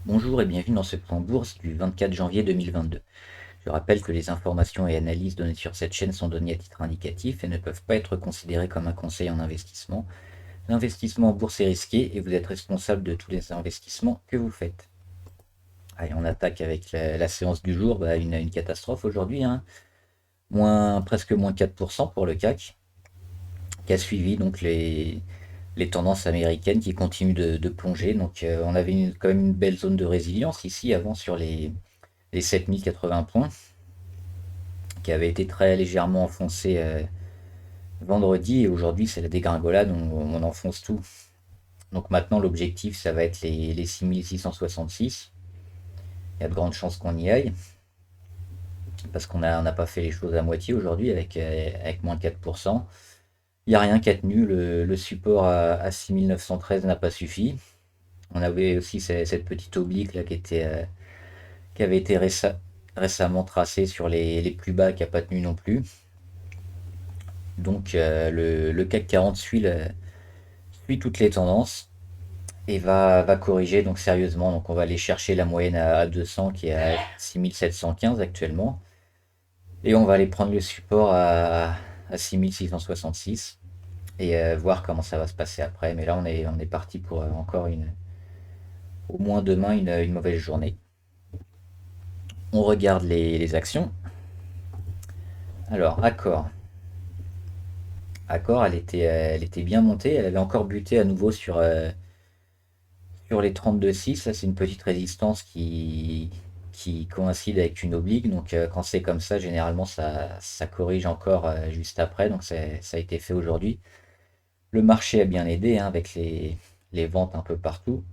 Bonjour et bienvenue dans ce point bourse du 24 janvier 2022. Je rappelle que les informations et analyses données sur cette chaîne sont données à titre indicatif et ne peuvent pas être considérées comme un conseil en investissement. L'investissement en bourse est risqué et vous êtes responsable de tous les investissements que vous faites. Allez, on attaque avec la séance du jour. Une catastrophe aujourd'hui, hein. Presque moins 4% pour le CAC, qui a suivi donc les tendances américaines qui continuent de plonger. Donc on avait quand même une belle zone de résilience ici avant sur les 7080 points, qui avait été très légèrement enfoncé vendredi, et aujourd'hui c'est la dégringolade, on enfonce tout. Donc maintenant l'objectif ça va être les 6666. Il y a de grandes chances qu'on y aille, parce qu'on n'a pas fait les choses à moitié aujourd'hui avec moins de 4%. Il n'y a rien qui a tenu, le support à 6913 n'a pas suffi. On avait aussi cette petite oblique là qui avait été récemment tracée sur les plus bas, qui n'a pas tenu non plus. Donc le CAC 40 suit toutes les tendances et va corriger donc sérieusement. Donc on va aller chercher la moyenne à 200, qui est à 6715 actuellement. Et on va aller prendre le support à 6666 et voir comment ça va se passer après. Mais là on est parti pour encore au moins demain une mauvaise journée. On regarde les actions. Alors Accor, elle était bien montée. Elle avait encore buté à nouveau sur les 32,6. Là, c'est une petite résistance qui coïncide avec une oblique. Donc, quand c'est comme ça, généralement, ça corrige encore juste après. Donc, ça a été fait aujourd'hui. Le marché a bien aidé, hein, avec les ventes un peu partout.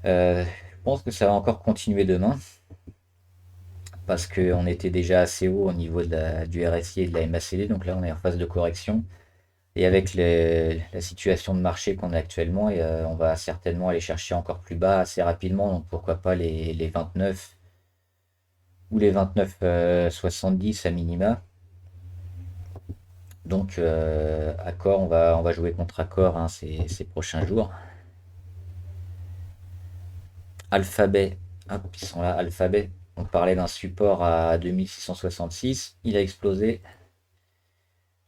Je pense que ça va encore continuer demain, parce qu'on était déjà assez haut au niveau du RSI et de la MACD. Donc là, on est en phase de correction. Et avec la situation de marché qu'on a actuellement, on va certainement aller chercher encore plus bas assez rapidement. Donc pourquoi pas les 29 ou les 29,70 à minima. Donc Accor, on va jouer contre Accor, hein, ces prochains jours. Alphabet, hop, ils sont là. Alphabet, on parlait d'un support à 2666, il a explosé.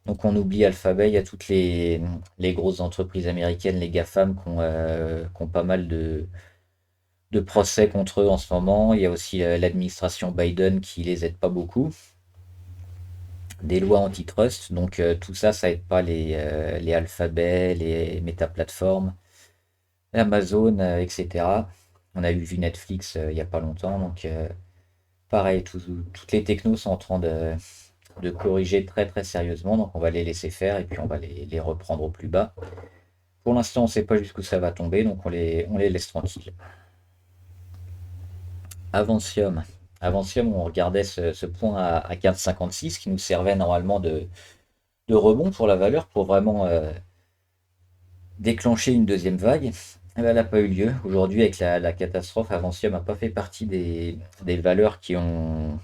Donc on oublie Alphabet, il y a toutes les grosses entreprises américaines, les GAFAM, qui ont pas mal de procès contre eux en ce moment. Il y a aussi l'administration Biden qui les aide pas beaucoup. Des lois antitrust. Donc tout ça, ça aide pas les Alphabet, les Meta Platforms, Amazon, etc. On a vu Netflix il y a pas longtemps. Donc pareil, toutes les technos sont en train de corriger très très sérieusement. Donc on va les laisser faire et puis on va les reprendre au plus bas. Pour l'instant, on ne sait pas jusqu'où ça va tomber, donc on les laisse tranquilles. Avancium. Avancium, on regardait ce point à 15,56, qui nous servait normalement de rebond pour la valeur, pour vraiment déclencher une deuxième vague. Eh ben, elle n'a pas eu lieu. Aujourd'hui, avec la catastrophe, Avancium n'a pas fait partie des valeurs qui ont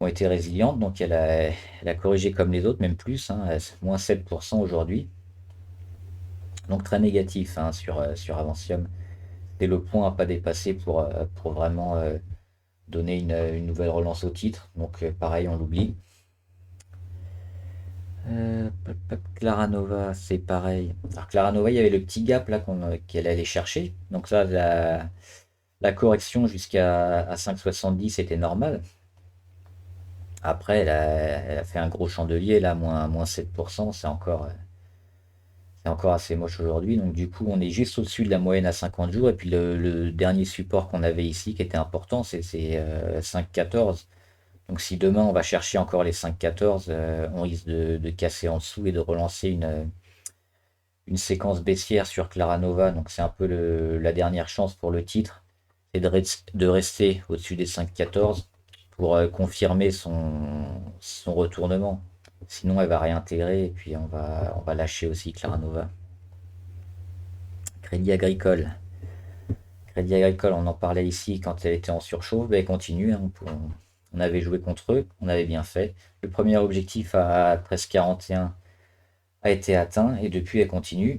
été résilientes. Donc elle a corrigé comme les autres, même plus, hein, moins 7% aujourd'hui. Donc très négatif, hein, sur Avancium. C'est le point à pas dépasser pour vraiment donner une nouvelle relance au titre. Donc pareil, on l'oublie. Claranova, c'est pareil. Alors Claranova, il y avait le petit gap là qu'elle allait chercher. Donc ça, la correction jusqu'à 5,70 était normale. Après, elle a fait un gros chandelier là, moins 7%. C'est encore assez moche aujourd'hui. Donc du coup, on est juste au-dessus de la moyenne à 50 jours. Et puis le dernier support qu'on avait ici, qui était important, c'est 5,14. Donc si demain on va chercher encore les 5,14, on risque de casser en dessous et de relancer une séquence baissière sur Claranova. Donc c'est un peu la dernière chance pour le titre, c'est de rester au-dessus des 5,14 pour confirmer son retournement. Sinon elle va réintégrer et puis on va lâcher aussi Claranova. Crédit Agricole. Crédit Agricole, on en parlait ici quand elle était en surchauffe, ben elle continue, hein, on avait joué contre eux, on avait bien fait. Le premier objectif à 13,41 a été atteint et depuis elle continue.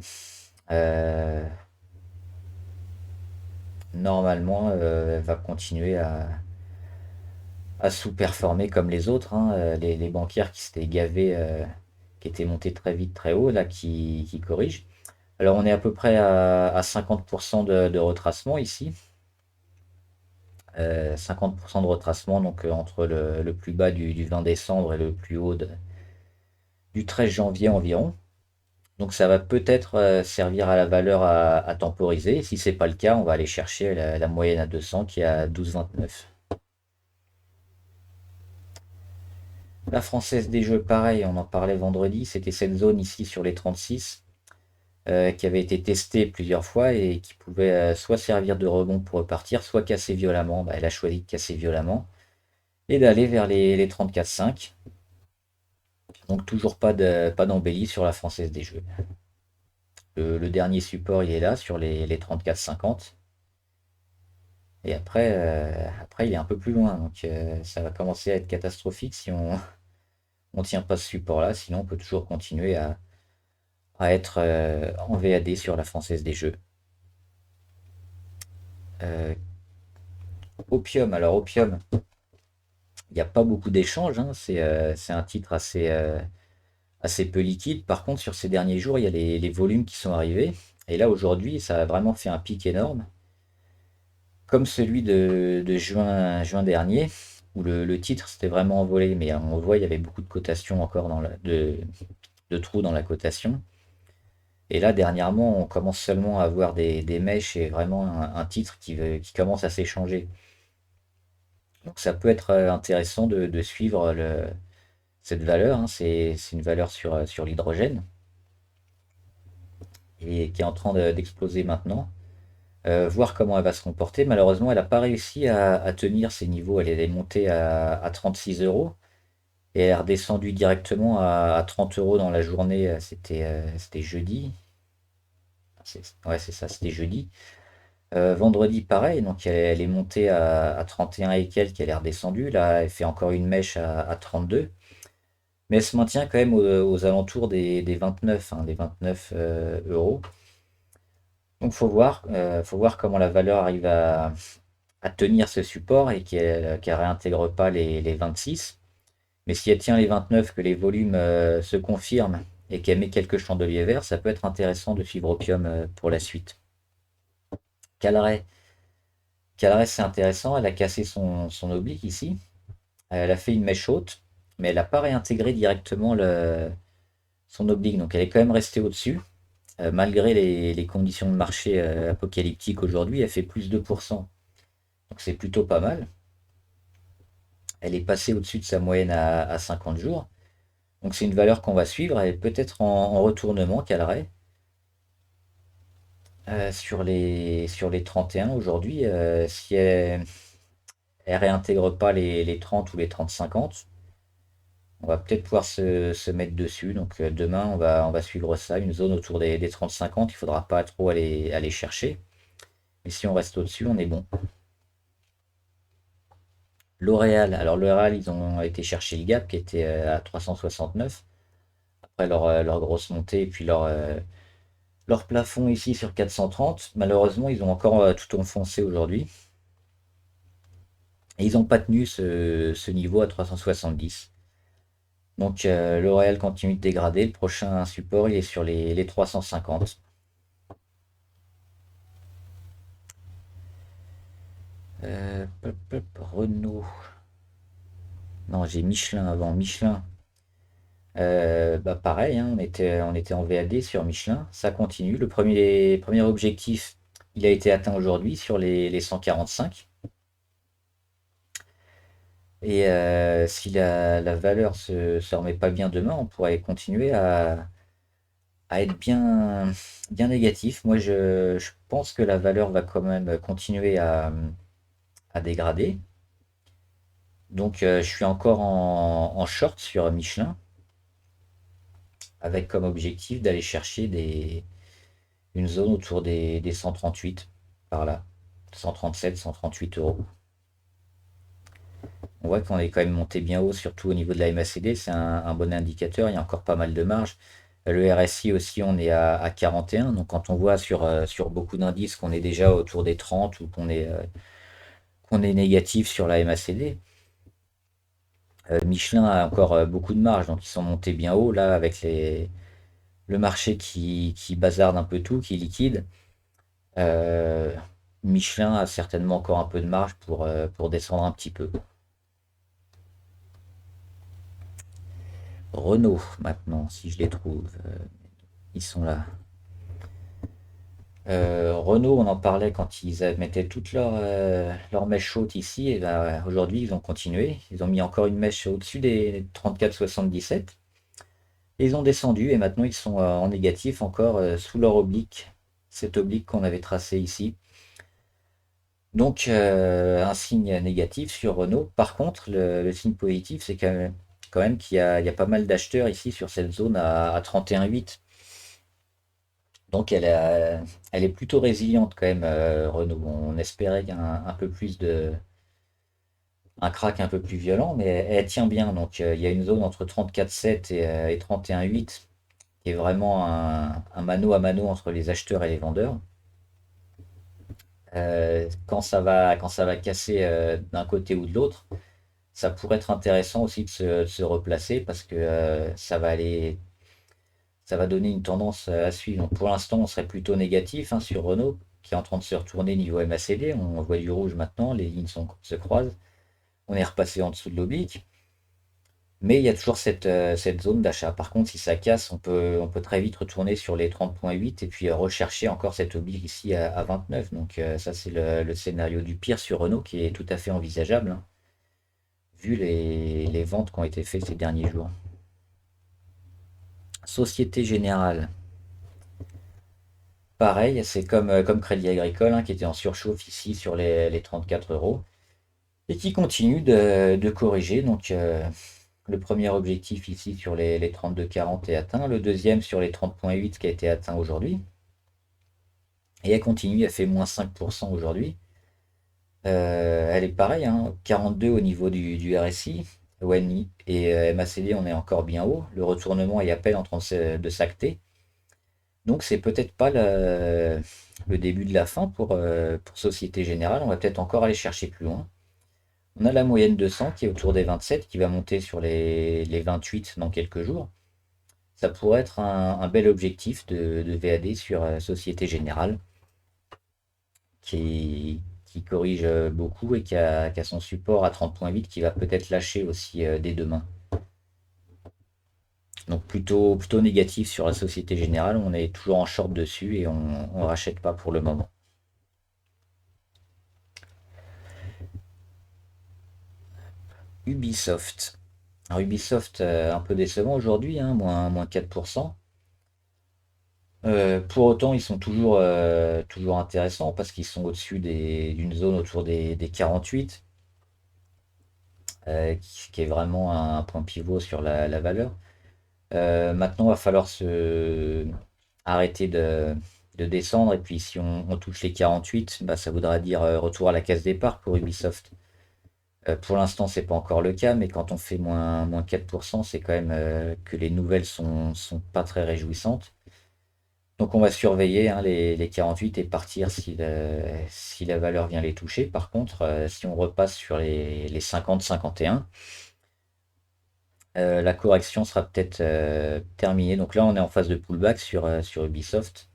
Euh, normalement, elle va continuer à sous-performer comme les autres, hein, les banquières qui s'étaient gavées, qui étaient montées très vite, très haut, là, qui corrigent. Alors on est à peu près à 50% de retracement ici. 50% de retracement, donc entre le plus bas du 20 décembre et le plus haut du 13 janvier environ. Donc ça va peut-être servir à la valeur à temporiser. Si c'est pas le cas, on va aller chercher la moyenne à 200 qui est à 12,29. La Française des Jeux, pareil, on en parlait vendredi, c'était cette zone ici sur les 36 qui avait été testée plusieurs fois et qui pouvait soit servir de rebond pour repartir, soit casser violemment. Bah, elle a choisi de casser violemment et d'aller vers les 34,5. Donc toujours pas d'embellie sur la Française des Jeux. Le dernier support, il est là sur les 34,50. Et après, il est un peu plus loin. Donc ça va commencer à être catastrophique si on ne tient pas ce support-là. Sinon, on peut toujours continuer à être en VAD sur la Française des Jeux. Euh, Opium, alors Opium, il n'y a pas beaucoup d'échanges, hein. C'est un titre assez peu liquide. Par contre, sur ces derniers jours, il y a les volumes qui sont arrivés. Et là, aujourd'hui, ça a vraiment fait un pic énorme, comme celui de juin dernier, où le titre s'était vraiment envolé. Mais on voit, il y avait beaucoup de cotations encore de trous dans la cotation. Et là, dernièrement, on commence seulement à avoir des mèches et vraiment un titre qui commence à s'échanger. Donc ça peut être intéressant de suivre cette valeur, hein. C'est une valeur sur l'hydrogène et qui est en train d'exploser maintenant. Voir comment elle va se comporter. Malheureusement, elle n'a pas réussi à tenir ces niveaux. Elle est montée à 36 euros et elle est redescendue directement à 30 euros dans la journée. C'était jeudi. Ouais, c'est ça, c'était jeudi. Vendredi, pareil, donc elle est montée à 31 et quelques, elle est redescendue. Là, elle fait encore une mèche à 32. Mais elle se maintient quand même aux alentours des 29, hein, des 29 euros. Donc faut voir comment la valeur arrive à tenir ce support et qu'elle réintègre pas les 26. Mais si elle tient les 29, que les volumes se confirment et qu'elle met quelques chandeliers verts, ça peut être intéressant de suivre Opium pour la suite. Calaret, Calaret c'est intéressant, elle a cassé son oblique ici. Elle a fait une mèche haute, mais elle n'a pas réintégré directement son oblique. Donc elle est quand même restée au-dessus. Malgré les conditions de marché apocalyptiques aujourd'hui, elle fait plus de 2%. Donc c'est plutôt pas mal. Elle est passée au-dessus de sa moyenne à 50 jours. Donc c'est une valeur qu'on va suivre. Elle est peut-être en retournement, Caleret. Sur les 31 aujourd'hui, si elle réintègre pas les 30 ou les 30-50, on va peut-être pouvoir se mettre dessus. Donc demain, on va suivre ça, une zone autour des 30-50. Il ne faudra pas trop aller chercher. Mais si on reste au-dessus, on est bon. L'Oréal, alors L'Oréal, ils ont été chercher le gap qui était à 369 après leur grosse montée et puis leur plafond ici sur 430. Malheureusement, ils ont encore tout enfoncé aujourd'hui et ils n'ont pas tenu ce niveau à 370. Donc L'Oréal continue de dégrader. Le prochain support, il est sur les 350. Renault. Non, j'ai Michelin avant. Michelin. Bah pareil, hein, on était en VAD sur Michelin, ça continue. Le premier objectif, il a été atteint aujourd'hui sur les 145. Et si la valeur se remet pas bien demain, on pourrait continuer à être bien négatif. Moi, je pense que la valeur va quand même continuer à dégrader. Donc, je suis encore en short sur Michelin, avec comme objectif d'aller chercher une zone autour des 138, par là. 137, 138 euros. On voit qu'on est quand même monté bien haut, surtout au niveau de la MACD, c'est un bon indicateur, il y a encore pas mal de marge. Le RSI aussi, on est à 41. Donc quand on voit sur beaucoup d'indices qu'on est déjà autour des 30 ou qu'on est négatif sur la MACD, Michelin a encore beaucoup de marge, donc ils sont montés bien haut là avec le marché qui bazarde un peu tout, qui liquide. Euh, Michelin a certainement encore un peu de marge pour descendre un petit peu. Renault, maintenant, si je les trouve, ils sont là. Renault, on en parlait quand ils mettaient toutes leurs mèches hautes ici, et ben, aujourd'hui ils ont continué. Ils ont mis encore une mèche au-dessus des 34,77. Et ils ont descendu et maintenant ils sont en négatif encore sous leur oblique, cette oblique qu'on avait tracée ici. Donc un signe négatif sur Renault. Par contre, le signe positif, c'est quand même qu'il y a pas mal d'acheteurs ici sur cette zone à 31,8. Donc elle est plutôt résiliente quand même, Renault. On espérait un peu plus un crack un peu plus violent, mais elle tient bien. Donc il y a une zone entre 34,7 et 31,8 qui est vraiment un mano à mano entre les acheteurs et les vendeurs. Quand ça va casser d'un côté ou de l'autre, ça pourrait être intéressant aussi de se replacer parce que ça va donner une tendance à suivre. Donc pour l'instant, on serait plutôt négatif hein, sur Renault, qui est en train de se retourner niveau MACD. On voit du rouge maintenant, les lignes se croisent. On est repassé en dessous de l'oblique. Mais il y a toujours cette zone d'achat. Par contre, si ça casse, on peut très vite retourner sur les 30,8 et puis rechercher encore cette oblique ici à 29. Donc ça, c'est le scénario du pire sur Renault qui est tout à fait envisageable, hein, vu les ventes qui ont été faites ces derniers jours. Société Générale, pareil, c'est comme Crédit Agricole hein, qui était en surchauffe ici sur les 34 euros et qui continue de corriger. Donc le premier objectif ici sur les 32,40 est atteint, le deuxième sur les 30,8 qui a été atteint aujourd'hui. Et elle continue, elle fait moins 5% aujourd'hui. Elle est pareille, hein, 42 au niveau du RSI, ONI et MACD, on est encore bien haut. Le retournement est à peine en train de s'acter. Donc c'est peut-être pas le début de la fin pour Société Générale. On va peut-être encore aller chercher plus loin. On a la moyenne 200 qui est autour des 27, qui va monter sur les 28 dans quelques jours. Ça pourrait être un bel objectif de VAD sur Société Générale, qui corrige beaucoup et qui a son support à 30,8 qui va peut-être lâcher aussi dès demain. Donc plutôt négatif sur la Société Générale, on est toujours en short dessus et on ne rachète pas pour le moment. Ubisoft. Alors Ubisoft, un peu décevant aujourd'hui, hein, moins 4%. Pour autant, ils sont toujours intéressants parce qu'ils sont au-dessus d'une zone autour des 48, qui est vraiment un point pivot sur la valeur. Maintenant, il va falloir arrêter de descendre et puis si on touche les 48, bah, ça voudra dire retour à la case départ pour Ubisoft. Pour l'instant, c'est pas encore le cas, mais quand on fait moins 4%, c'est quand même que les nouvelles sont pas très réjouissantes. Donc on va surveiller hein, les 48 et partir si la valeur vient les toucher. Par contre, si on repasse sur les 50-51, la correction sera peut-être terminée. Donc là, on est en phase de pullback sur Ubisoft.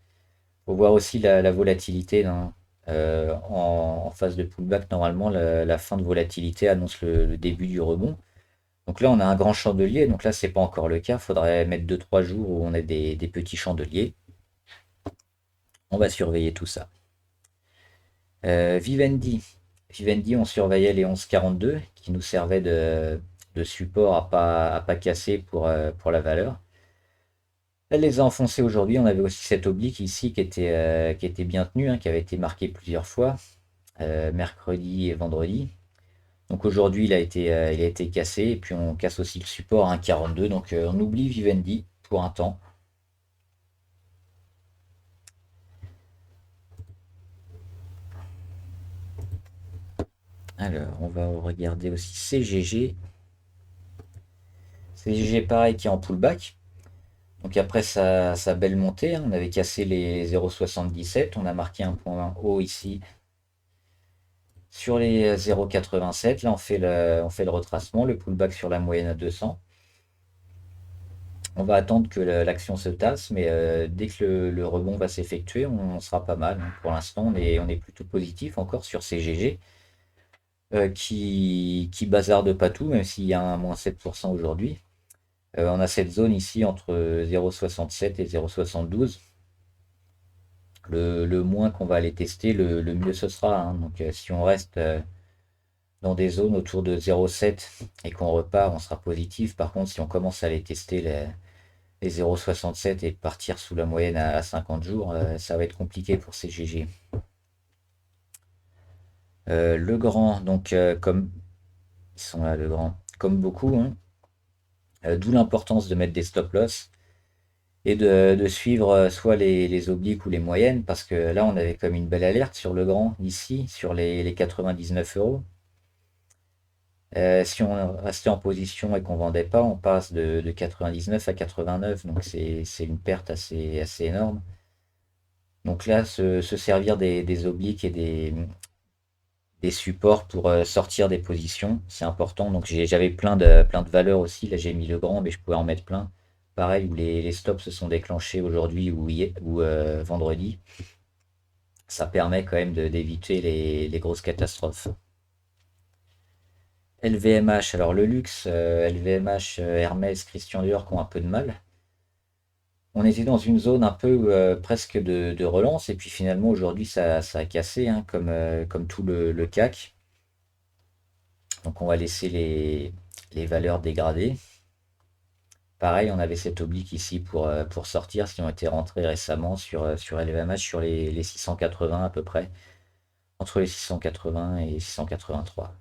Il faut voir aussi la volatilité, hein. En phase de pullback, normalement, la fin de volatilité annonce le début du rebond. Donc là, on a un grand chandelier. Donc là, c'est pas encore le cas. Il faudrait mettre 2-3 jours où on a des petits chandeliers. On va surveiller tout ça. Vivendi. Vivendi, on surveillait les 11,42 qui nous servaient de support à pas casser pour la valeur. Elle les a enfoncés aujourd'hui. On avait aussi cette oblique ici qui était bien tenue, hein, qui avait été marquée plusieurs fois, mercredi et vendredi. Donc aujourd'hui, il a été cassé. Et puis on casse aussi le support à 1,42. Donc on oublie Vivendi pour un temps. Alors, on va regarder aussi CGG. CGG, pareil, qui est en pullback. Donc après sa belle montée, hein, on avait cassé les 0,77, on a marqué un point haut ici sur les 0,87. Là, on fait le retracement, le pullback sur la moyenne à 200. On va attendre que l'action se tasse, mais dès que le rebond va s'effectuer, on sera pas mal, hein. Pour l'instant, on est plutôt positif encore sur CGG, qui bazarde pas tout, même s'il y a un moins 7% aujourd'hui. On a cette zone ici entre 0,67 et 0,72. Le moins qu'on va aller tester, le mieux ce sera, hein. Donc si on reste dans des zones autour de 0,7 et qu'on repart, on sera positif. Par contre, si on commence à aller tester les 0,67 et partir sous la moyenne à 50 jours, ça va être compliqué pour ces GG. Le grand, donc comme ils sont là, le grand, comme beaucoup, hein, d'où l'importance de mettre des stop loss et de suivre soit les obliques ou les moyennes, parce que là on avait comme une belle alerte sur le grand ici, sur les 99 euros. Si on restait en position et qu'on vendait pas, on passe de 99 à 89, donc c'est une perte assez énorme. Donc là, se servir des obliques et des supports pour sortir des positions, c'est important. Donc j'avais plein de valeurs aussi. Là, j'ai mis le grand, mais je pouvais en mettre plein. Pareil, où les stops se sont déclenchés aujourd'hui ou vendredi. Ça permet quand même d'éviter les grosses catastrophes. LVMH, alors le luxe, LVMH, Hermès, Christian Dior qui ont un peu de mal. On était dans une zone un peu presque de relance, et puis finalement aujourd'hui ça a cassé, hein, comme tout le CAC. Donc on va laisser les valeurs dégradées. Pareil, on avait cette oblique ici pour sortir, si on était rentré récemment sur LVMH sur les 680 à peu près, entre les 680 et 683.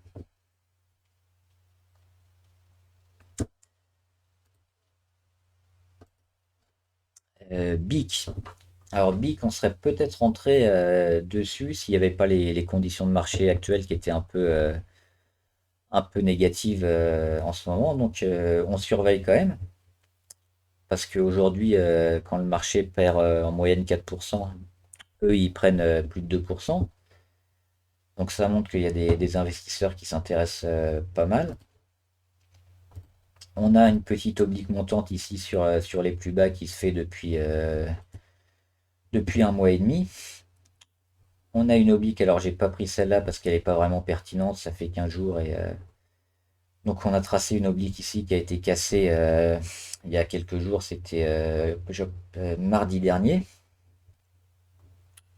BIC. Alors BIC, on serait peut-être rentré dessus s'il n'y avait pas les conditions de marché actuelles qui étaient un peu négatives en ce moment. Donc on surveille quand même. Parce qu'aujourd'hui, quand le marché perd en moyenne 4%, eux, ils prennent plus de 2%. Donc ça montre qu'il y a des investisseurs qui s'intéressent pas mal. On a une petite oblique montante ici sur les plus bas qui se fait depuis un mois et demi. On a une oblique, alors j'ai pas pris celle-là parce qu'elle n'est pas vraiment pertinente, ça fait 15 jours. Donc on a tracé une oblique ici qui a été cassée il y a quelques jours, c'était mardi dernier.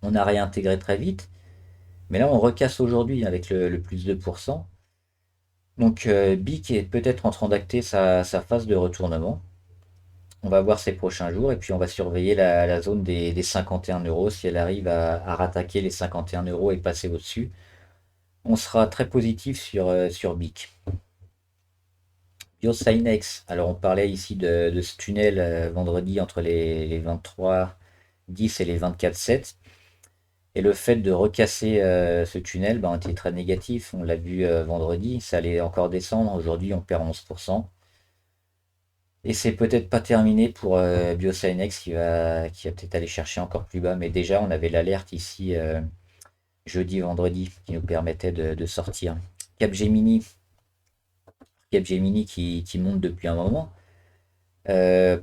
On a réintégré très vite. Mais là, on recasse aujourd'hui avec le plus 2%. Donc, BIC est peut-être en train d'acter sa phase de retournement. On va voir ces prochains jours et puis on va surveiller la zone des 51 euros. Si elle arrive à rattaquer les 51 euros et passer au-dessus, on sera très positif sur BIC. Biosinex, alors on parlait ici de ce tunnel vendredi entre les 23,10 et les 24,7. Et le fait de recasser ce tunnel, ben, était très négatif. On l'a vu vendredi, ça allait encore descendre. Aujourd'hui, on perd 11%. Et c'est peut-être pas terminé pour Biosinex qui va peut-être aller chercher encore plus bas. Mais déjà, on avait l'alerte ici jeudi, vendredi qui nous permettait de sortir. Capgemini, Capgemini qui monte depuis un moment.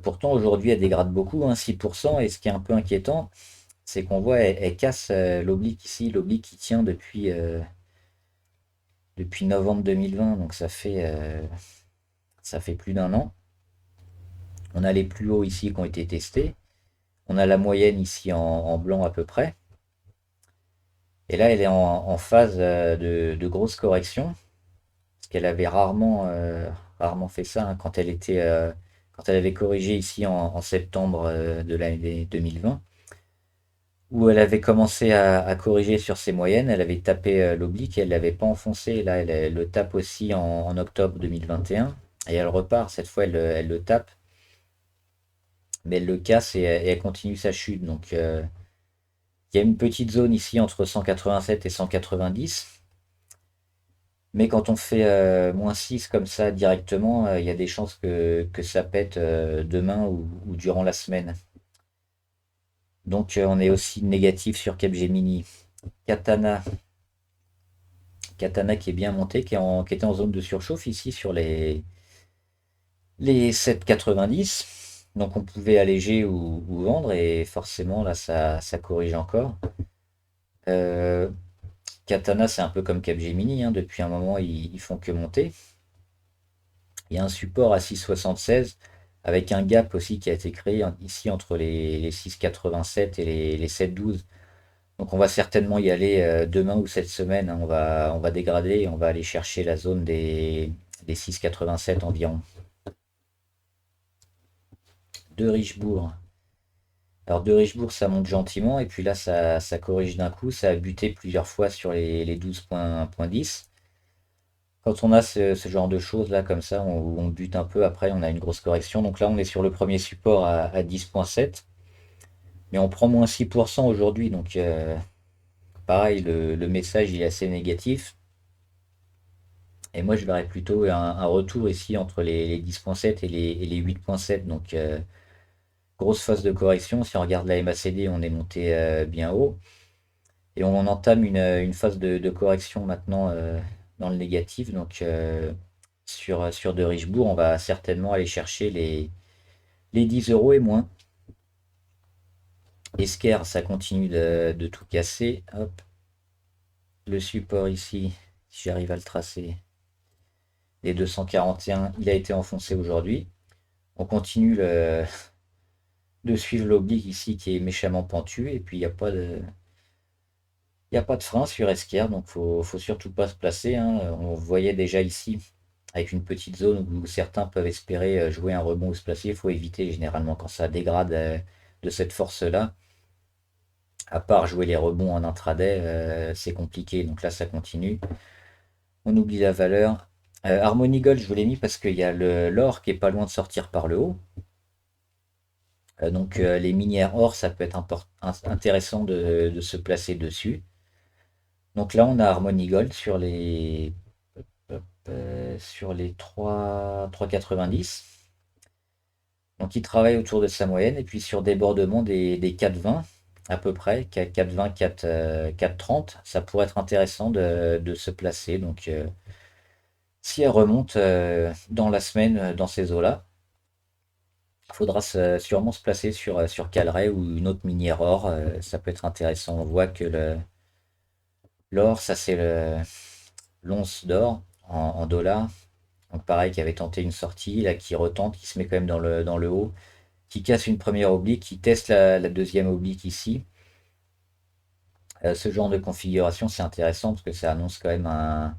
Pourtant, aujourd'hui, elle dégrade beaucoup, hein, 6%. Et ce qui est un peu inquiétant, c'est qu'on voit, elle casse l'oblique ici, l'oblique qui tient depuis novembre 2020, donc ça fait plus d'un an. On a les plus hauts ici qui ont été testés. On a la moyenne ici en blanc à peu près. Et là, elle est en phase de grosse correction, parce qu'elle avait rarement fait ça, hein, quand elle avait corrigé ici en septembre de l'année 2020, où elle avait commencé à corriger sur ses moyennes. Elle avait tapé l'oblique et elle ne l'avait pas enfoncé. Là, elle le tape aussi en octobre 2021. Et elle repart. Cette fois, elle le tape. Mais elle le casse et elle continue sa chute. Donc, il y a une petite zone ici entre 187 et 190. Mais quand on fait -6 comme ça directement, il y a des chances que ça pète demain ou durant la semaine. Donc on est aussi négatif sur Capgemini. Katana, Katana qui est bien monté, qui était en zone de surchauffe ici sur les 7,90. Donc on pouvait alléger ou vendre et forcément là ça corrige encore. Euh, Katana c'est un peu comme Capgemini, hein, depuis un moment ils font que monter. Il y a un support à 6,76 avec un gap aussi qui a été créé ici entre les 6,87 et les 7,12. Donc on va certainement y aller demain ou cette semaine, hein. On va dégrader et on va aller chercher la zone des 6,87 environ. De Richebourg. Alors de Richebourg, ça monte gentiment et puis là, ça corrige d'un coup. Ça a buté plusieurs fois sur les 12,10. Quand on a ce genre de choses là comme ça, où on bute un peu, après on a une grosse correction. Donc là, on est sur le premier support à 10,7. Mais on prend -6% aujourd'hui. Donc pareil, le message il est assez négatif. Et moi, je verrais plutôt un retour ici entre les 10,7 et les 8,7. Donc, grosse phase de correction. Si on regarde la MACD, on est monté bien haut. Et on entame une phase de correction maintenant dans le négatif. Donc, sur de Richebourg, on va certainement aller chercher les 10 euros et moins. Esker, ça continue de tout casser. Hop, le support ici, si j'arrive à le tracer, les 241, il a été enfoncé aujourd'hui. On continue de suivre l'oblique ici qui est méchamment pentu et puis il y a pas de frein sur Esquerre, donc faut surtout pas se placer, hein. On voyait déjà ici avec une petite zone où certains peuvent espérer jouer un rebond ou se placer. Il faut éviter généralement quand ça dégrade de cette force-là. À part jouer les rebonds en intraday, c'est compliqué. Donc là, ça continue. On oublie la valeur. Harmony Gold, je vous l'ai mis parce qu'il y a l'or qui est pas loin de sortir par le haut. Donc les minières or, ça peut être intéressant de se placer dessus. Donc là, on a Harmony Gold sur les 3,90. Donc il travaille autour de sa moyenne et puis sur débordement des 4,20 à peu près, 4,20, 4,30, ça pourrait être intéressant de se placer. Donc si elle remonte dans la semaine dans ces eaux-là, il faudra sûrement se placer sur Calray ou une autre minière or. Ça peut être intéressant. On voit que l'or, ça c'est l'once d'or en dollars. Donc pareil, qui avait tenté une sortie, là qui retente, qui se met quand même dans le haut, qui casse une première oblique, qui teste la deuxième oblique ici. Ce genre de configuration, c'est intéressant parce que ça annonce quand même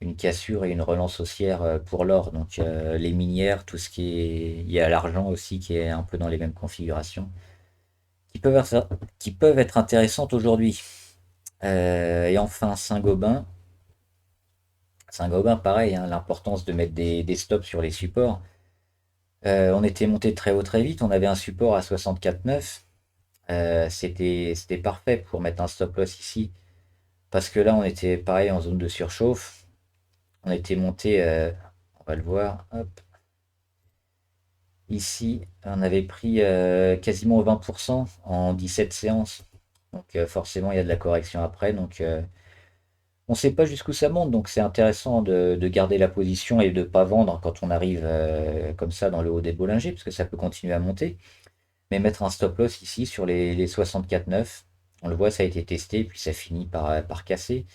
une cassure et une relance haussière pour l'or. Donc les minières, tout ce qui est. Il y a l'argent aussi qui est un peu dans les mêmes configurations, qui peuvent être intéressantes aujourd'hui. Et enfin, Saint-Gobain. Saint-Gobain, pareil, hein, l'importance de mettre des stops sur les supports. On était monté très haut très vite, on avait un support à 64,9. C'était parfait pour mettre un stop loss ici. Parce que là, on était pareil en zone de surchauffe. On était monté, on va le voir, hop, ici, on avait pris quasiment 20% en 17 séances. Donc forcément, il y a de la correction après. Donc on ne sait pas jusqu'où ça monte. Donc c'est intéressant de garder la position et de ne pas vendre quand on arrive comme ça dans le haut des Bollinger, parce que ça peut continuer à monter. Mais mettre un stop loss ici sur les 64,9, on le voit, ça a été testé, puis ça finit par casser.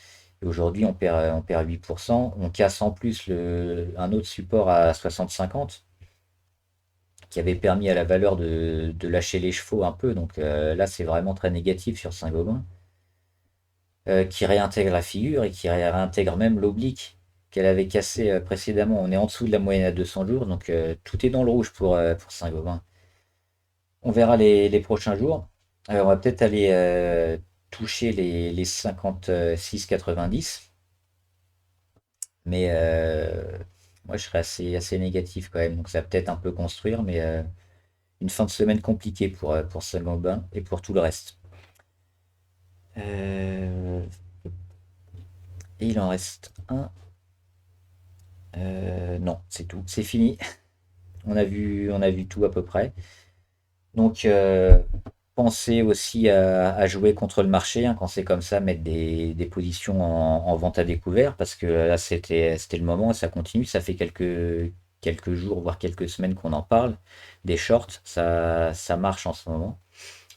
Et aujourd'hui, on perd 8%. On casse en plus un autre support à 60,50 qui avait permis à la valeur de lâcher les chevaux un peu. Donc là, c'est vraiment très négatif sur Saint-Gobain, qui réintègre la figure et qui réintègre même l'oblique qu'elle avait cassé précédemment. On est en dessous de la moyenne à 200 jours, donc tout est dans le rouge pour Saint-Gobain. On verra les prochains jours. On va peut-être aller toucher les 56,90. Mais moi, je serais assez négatif quand même. Donc ça va peut-être un peu construire, mais une fin de semaine compliquée pour Saint-Gobain et pour tout le reste. Et il en reste un. Non, c'est tout, c'est fini. On a vu tout à peu près. Donc, pensez aussi à jouer contre le marché, hein, quand c'est comme ça, mettre des positions en vente à découvert, parce que là, c'était le moment, et ça continue, ça fait quelques jours, voire quelques semaines qu'on en parle. Des shorts, ça marche en ce moment.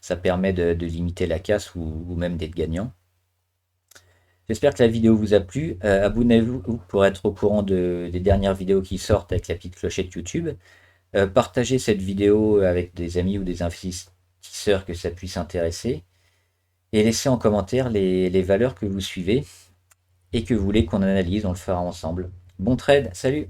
Ça permet de limiter la casse ou même d'être gagnant. J'espère que la vidéo vous a plu. Abonnez-vous pour être au courant des dernières vidéos qui sortent avec la petite clochette YouTube. Partagez cette vidéo avec des amis ou des investisseurs que ça puisse intéresser. Et laissez en commentaire les valeurs que vous suivez et que vous voulez qu'on analyse, on le fera ensemble. Bon trade, salut!